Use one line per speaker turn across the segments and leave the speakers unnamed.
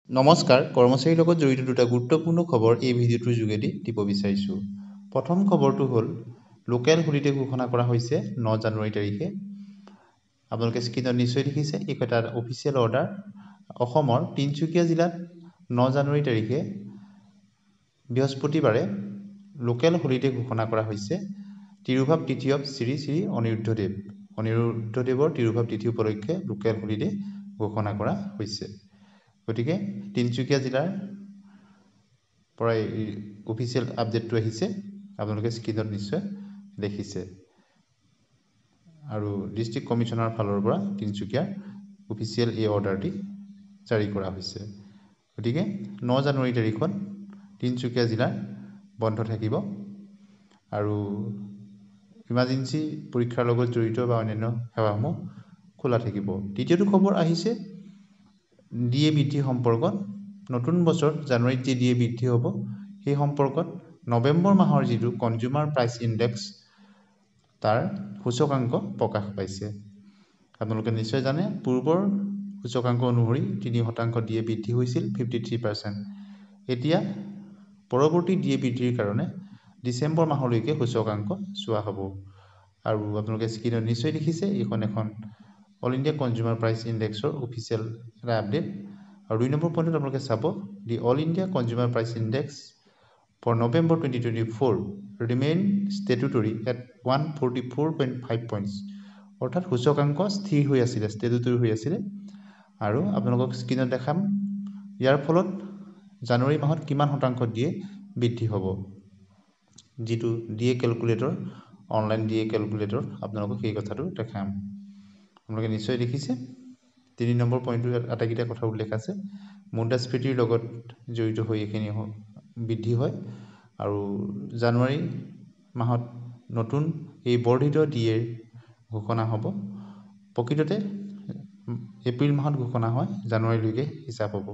নমস্কাৰ, কৰ্মচাৰীৰ লগত জড়িত দুটা গুৰুত্বপূৰ্ণ খবৰ এই ভিডিঅ'টোৰ যোগেদি দিব বিচাৰিছোঁ। প্ৰথম খবৰটো হ'ল লোকেল হলিডে ঘোষণা কৰা হৈছে 9 জানুৱাৰী তাৰিখে। আপোনালোকে স্ক্ৰীনত নিশ্চয় দেখিছে, এই এটা অফিচিয়েল অৰ্ডাৰ। অসমৰ তিনিচুকীয়া জিলাত 9 জানুৱাৰী তাৰিখে বৃহস্পতিবাৰে লোকেল হলিডে ঘোষণা কৰা হৈছে। তিৰুভাৱ তিথি অৱ শ্ৰী শ্ৰী অনিৰুদ্ধদেৱ। অনিৰুদ্ধদেৱৰ তিৰুভাৱ তিথি উপলক্ষে লোকেল হলিডে ঘোষণা কৰা হৈছে। গতিকে তিনিচুকীয়া জিলাৰ পৰাই অফিচিয়েল আপডেটটো আহিছে, আপোনালোকে স্ক্ৰীনত নিশ্চয় দেখিছে। আৰু ডিষ্ট্ৰিক্ট কমিশ্যনাৰ ফালৰ পৰা তিনিচুকীয়াৰ অফিচিয়েল এই অৰ্ডাৰটি জাৰি কৰা হৈছে। গতিকে 9 জানুৱাৰী তাৰিখত তিনিচুকীয়া জিলাৰ বন্ধ থাকিব আৰু ইমাৰ্জেঞ্চি পৰীক্ষাৰ লগত জড়িত বা অন্যান্য সেৱাসমূহ খোলা থাকিব। দ্বিতীয়টো খবৰ আহিছে ডিএ বৃদ্ধি সম্পৰ্কত। নতুন বছৰত জানুৱাৰীত যি ডিএ বৃদ্ধি হ'ব, সেই সম্পৰ্কত নৱেম্বৰ মাহৰ যিটো কনজিউমাৰ প্ৰাইচ ইণ্ডেক্স, তাৰ সূচকাংক প্ৰকাশ পাইছে। আপোনালোকে নিশ্চয় জানে, পূৰ্বৰ সূচকাংক অনুসৰি 3% ডিএ বৃদ্ধি হৈছিল, 53%। এতিয়া পৰৱৰ্তী ডিএ বৃদ্ধিৰ কাৰণে ডিচেম্বৰ মাহলৈকে সূচকাংক চোৱা হ'ব। আৰু আপোনালোকে স্ক্ৰীনত নিশ্চয় দেখিছে, এইখন এখন অল ইণ্ডিয়া কনজিউমাৰ প্ৰাইচ ইণ্ডেক্সৰ অফিচিয়েল এটা আপডেট। আৰু 2 নম্বৰ পইণ্টত আপোনালোকে চাব, the all India consumer price index for November 2024 remain statutory at 144.5 points. অৰ্থাৎ সূচকাংক স্থিৰ হৈ আছিলে, ষ্টেটুটৰী হৈ আছিলে। আৰু আপোনালোকক স্ক্ৰীনত দেখাম, ইয়াৰ ফলত জানুৱাৰী মাহত কিমান শতাংশ ডিএ বৃদ্ধি হ'ব। যিটো DA calculator, online DA calculator, আপোনালোকক সেই কথাটো দেখাম। আপোনালোকে নিশ্চয় দেখিছে, 3 নম্বৰ পইণ্টটো আটাইকেইটা কথা উল্লেখ আছে। মুদ্ৰাস্ফীতিৰ লগত জড়িত হৈ এইখিনি বৃদ্ধি হয়। আৰু জানুৱাৰী মাহত নতুন এই বৰ্ধিত ডিএৰ ঘোষণা হ'ব। প্ৰকৃততে এপ্ৰিল মাহত ঘোষণা হয়, জানুৱাৰীলৈকে হিচাপ হ'ব।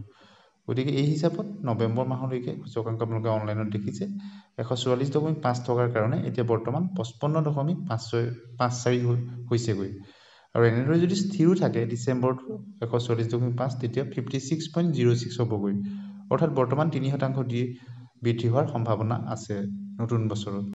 গতিকে এই হিচাপত নৱেম্বৰ মাহলৈকে সূচকাংক আপোনালোকে অনলাইনত দেখিছে 144.5 থকাৰ কাৰণে এতিয়া বৰ্তমান 55.54 হৈছেগৈ। আৰু এনেদৰে যদি স্থিৰো থাকে ডিচেম্বৰটো 144.5, তেতিয়া 56.06 হ'বগৈ। অৰ্থাৎ বৰ্তমান 3% ডিএ বৃদ্ধি হোৱাৰ সম্ভাৱনা আছে নতুন বছৰত।